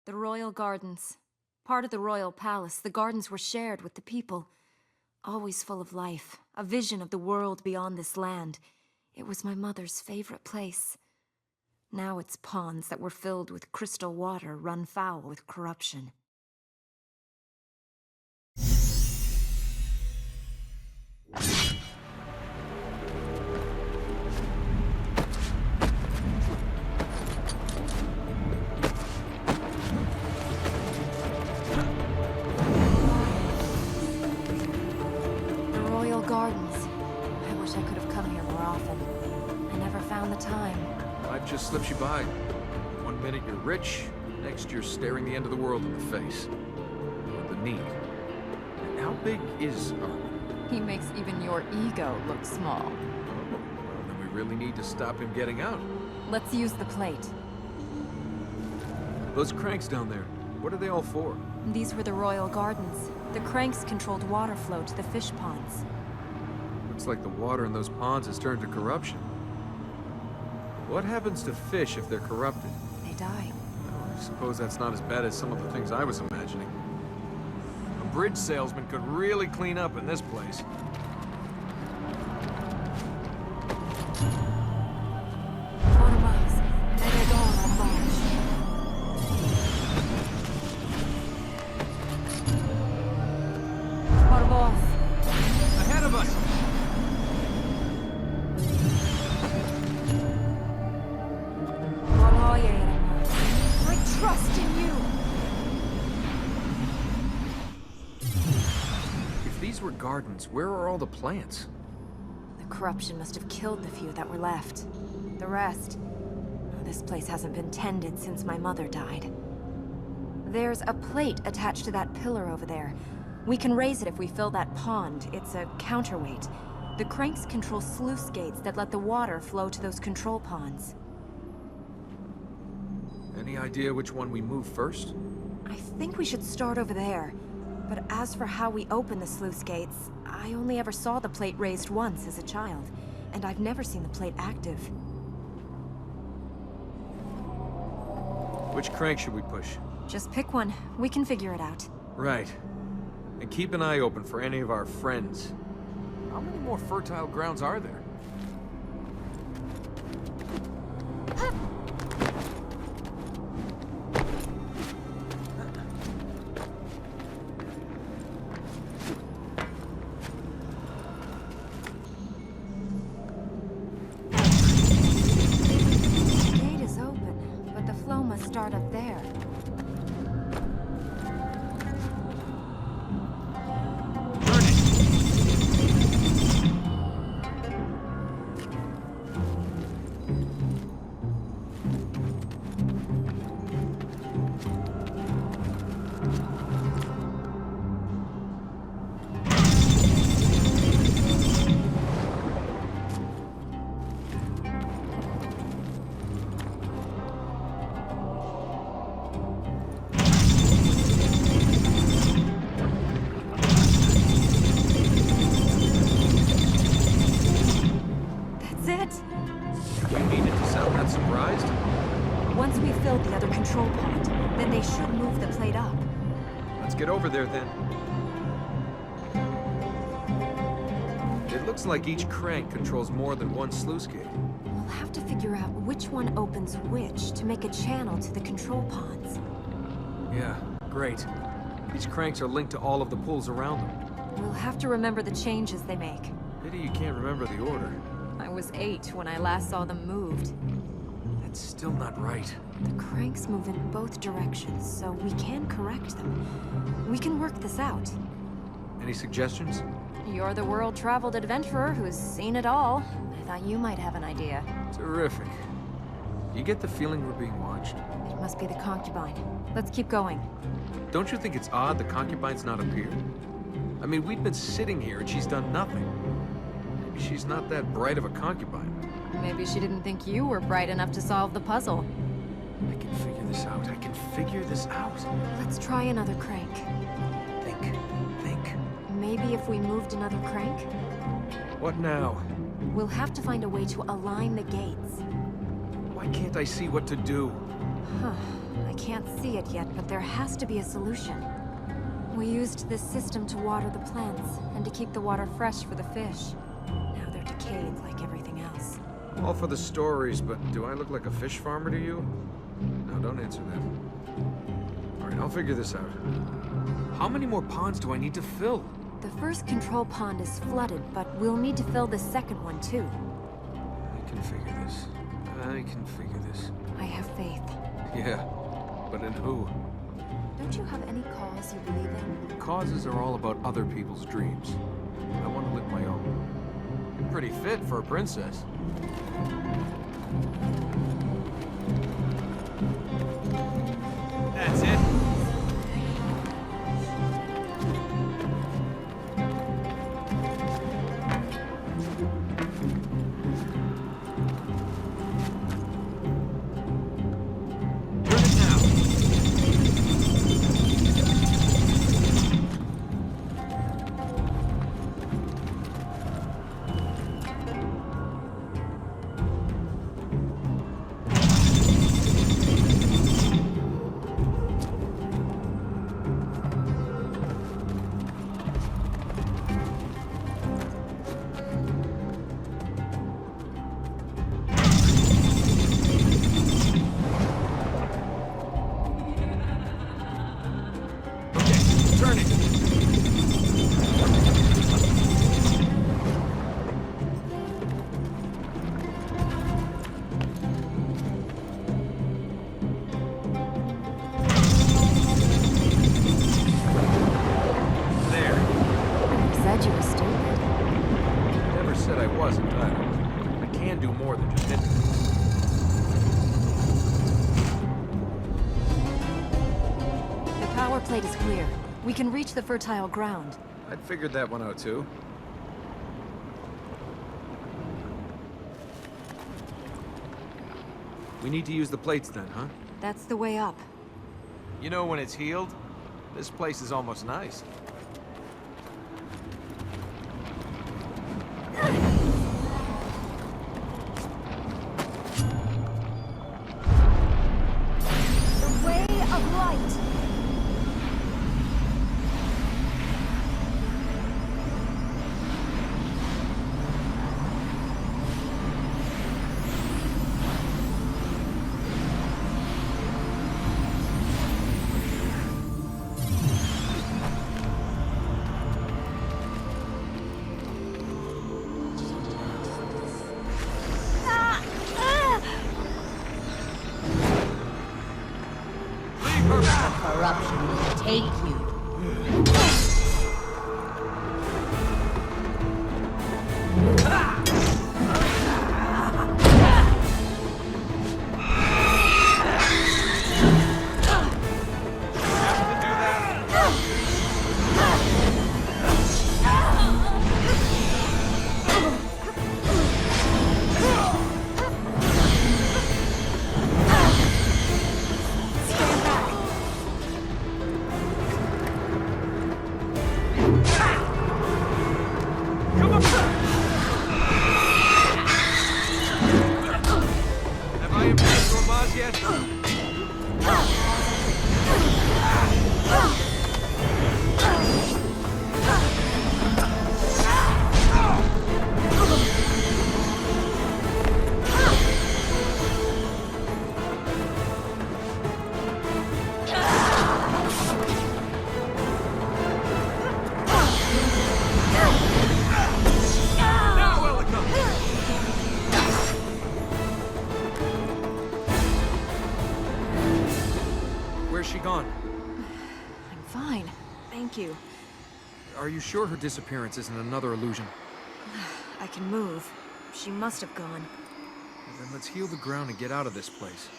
The royal gardens. Part of the royal palace, the gardens were shared with the people. Always full of life, a vision of the world beyond this land. It was my mother's favorite place. Now its ponds that were filled with crystal water run foul with corruption. Gardens. I wish I could have come here more often. I never found the time. Life just slips you by. One minute you're rich, next you're staring the end of the world in the face. Or the need. And how big is Arwen? He makes even your ego look small. Well, then we really need to stop him getting out. Let's use the plate. Those cranks down there, what are they all for? These were the royal gardens. The cranks controlled water flow to the fish ponds. Looks like the water in those ponds has turned to corruption. What happens to fish if they're corrupted? They die. Well, I suppose that's not as bad as some of the things I was imagining. A bridge salesman could really clean up in this place. Ahead of us! I trust in you! If these were gardens, where are all the plants? The corruption must have killed the few that were left. The rest... This place hasn't been tended since my mother died. There's a plate attached to that pillar over there. We can raise it if we fill that pond. It's a counterweight. The cranks control sluice gates that let the water flow to those control ponds. Any idea which one we move first? I think we should start over there. But as for how we open the sluice gates, I only ever saw the plate raised once as a child, and I've never seen the plate active. Which crank should we push? Just pick one. We can figure it out. Right. And keep an eye open for any of our friends. How many more fertile grounds are there? The gate is open, but the flow must start up there. Once we've filled the other control pod, then they should move the plate up. Let's get over there then. It looks like each crank controls more than one sluice gate. We'll have to figure out which one opens which to make a channel to the control pods. Yeah, great. These cranks are linked to all of the pools around them. We'll have to remember the changes they make. Pity you can't remember the order. I was 8 when I last saw them moved. That's still not right. The cranks move in both directions, so we can correct them. We can work this out. Any suggestions? You're the world-traveled adventurer who's seen it all. I thought you might have an idea. Terrific. You get the feeling we're being watched? It must be the concubine. Let's keep going. Don't you think it's odd the concubine's not appeared? I mean, we've been sitting here and she's done nothing. Maybe she's not that bright of a concubine. Maybe she didn't think you were bright enough to solve the puzzle. I can figure this out. I can figure this out. Let's try another crank. Think. Maybe if we moved another crank? What now? We'll have to find a way to align the gates. Why can't I see what to do? Huh. I can't see it yet, but there has to be a solution. We used this system to water the plants, and to keep the water fresh for the fish. Now they're decayed like everything else. All for the stories, but do I look like a fish farmer to you? No, don't answer that. All right, I'll figure this out. How many more ponds do I need to fill? The first control pond is flooded, but we'll need to fill the second one too. I can figure this. I have faith. Yeah, but in who? Don't you have any cause you believe in? Causes are all about other people's dreams. I want to live my own. You're pretty fit for a princess. That's it. Plate is clear. We can reach the fertile ground. I'd figured that one out too. We need to use the plates then, huh? That's the way up. You know when it's healed? This place is almost nice. The way of light! Corruption will take you. Are you sure her disappearance isn't another illusion? I can move. She must have gone. Then let's heal the ground and get out of this place.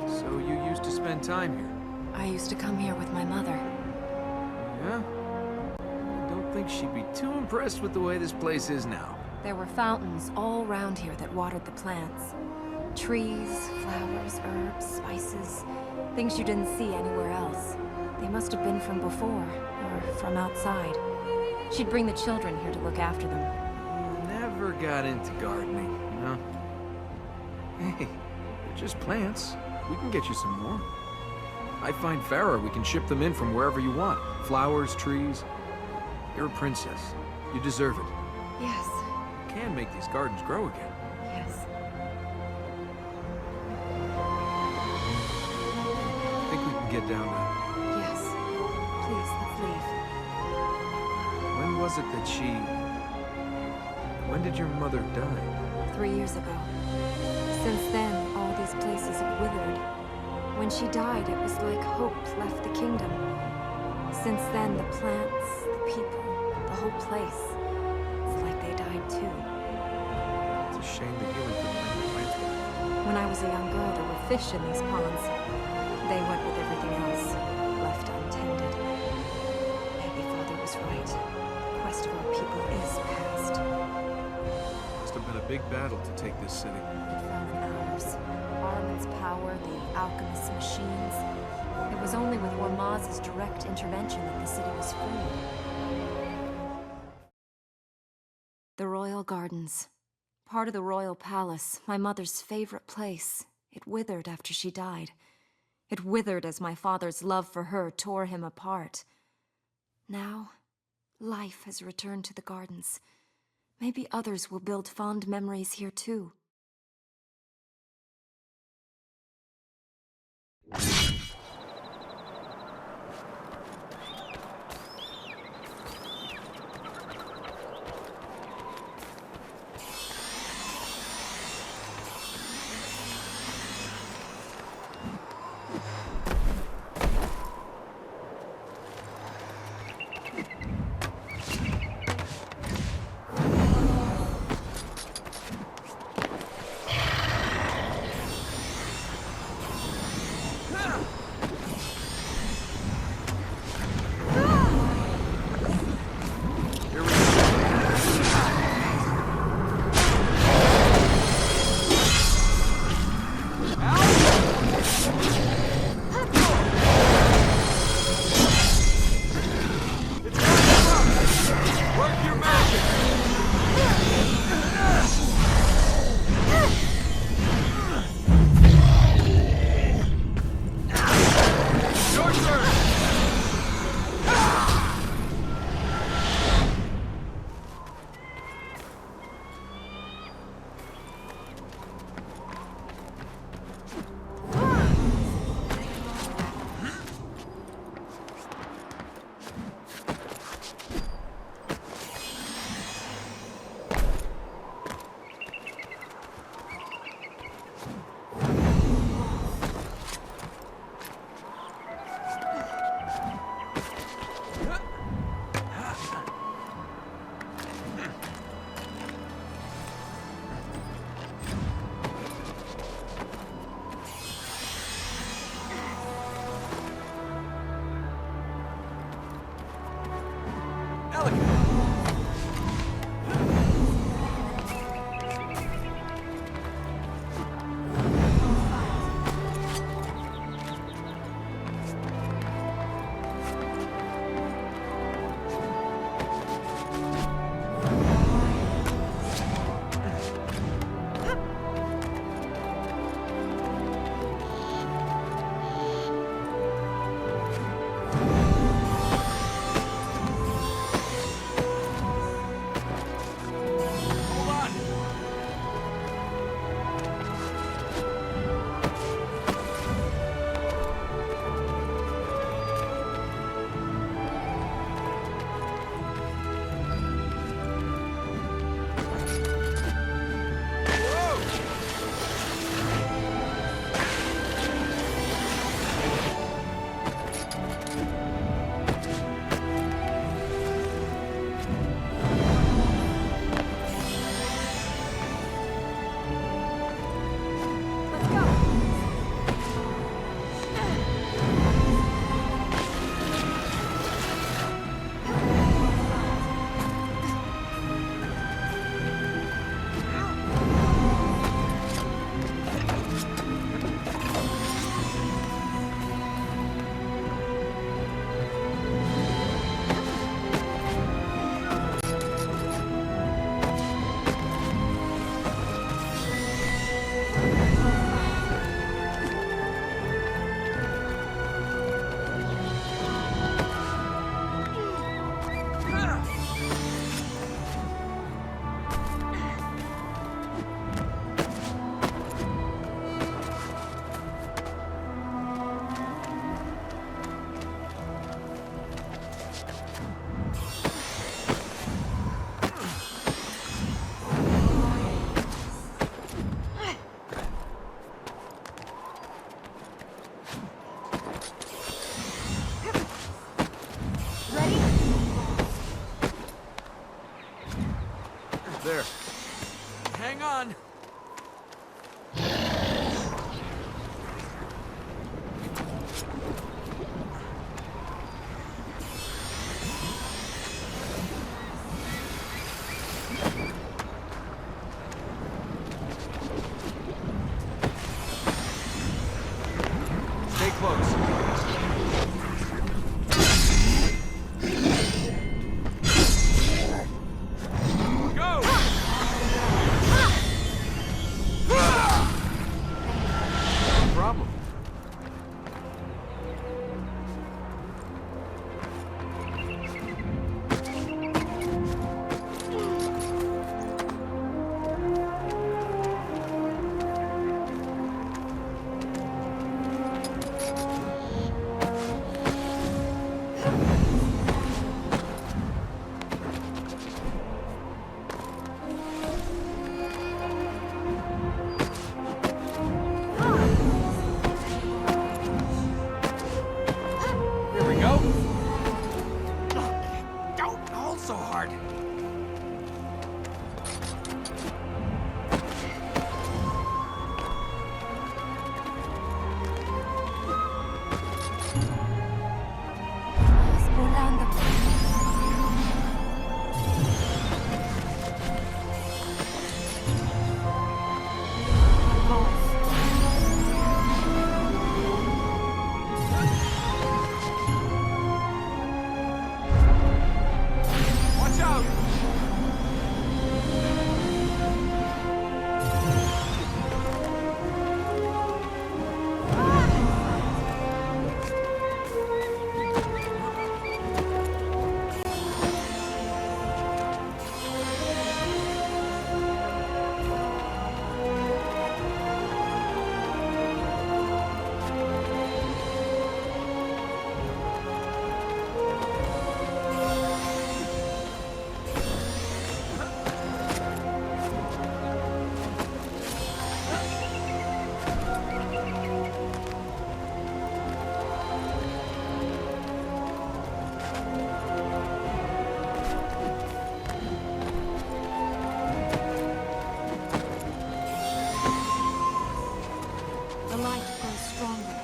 So you used to spend time here? I used to come here with my mother. Yeah? I don't think she'd be too impressed with the way this place is now. There were fountains all around here that watered the plants. Trees, flowers, herbs, spices, things you didn't see anywhere else. They must have been from before, or from outside. She'd bring the children here to look after them. Never got into gardening, no? Hey, they're just plants. We can get you some more. I find Farah, we can ship them in from wherever you want. Flowers, trees. You're a princess. You deserve it. Yes, You can make these gardens grow again. yes. I think we can get down now. Yes. Please, let's leave. When was it that she... When did your mother die? 3 years ago. Since then, all these places have withered. When she died, it was like hope left the kingdom. Since then, the plants, the people, the whole place, it's like they died too. It's a shame the healing couldn't bring the plants back. When I was a young girl, there were fish in these ponds. They went with everything else, left untended. Maybe Father was right. The quest of our people is past. Must have been a big battle to take this city. It fell in hours. Armin's power, the alchemist's machines. It was only with Hormaz's direct intervention that the city was freed. The Royal Gardens. Part of the Royal Palace, my mother's favorite place. It withered after she died. It withered as my father's love for her tore him apart. Now, life has returned to the gardens. Maybe others will build fond memories here too. there. Hang on. Stay close. Go! No problem. Here we go. Don't hold so hard. Volando. Watch out! The light grows stronger.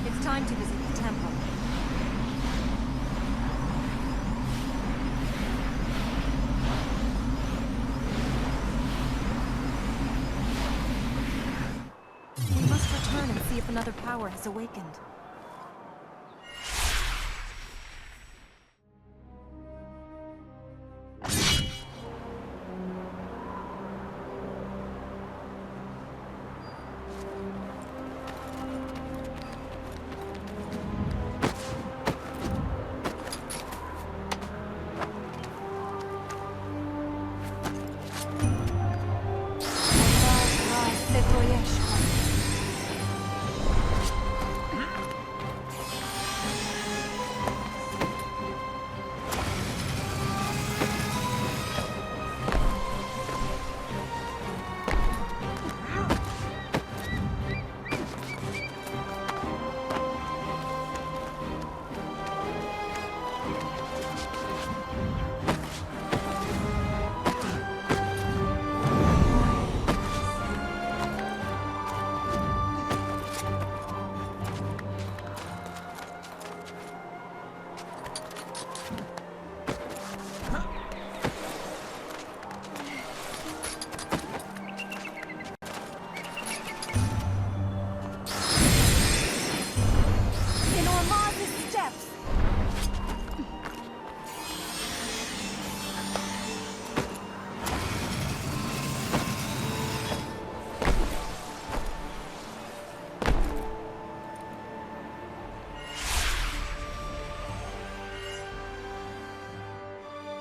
It's time to visit the temple. We must return and see if another power has awakened.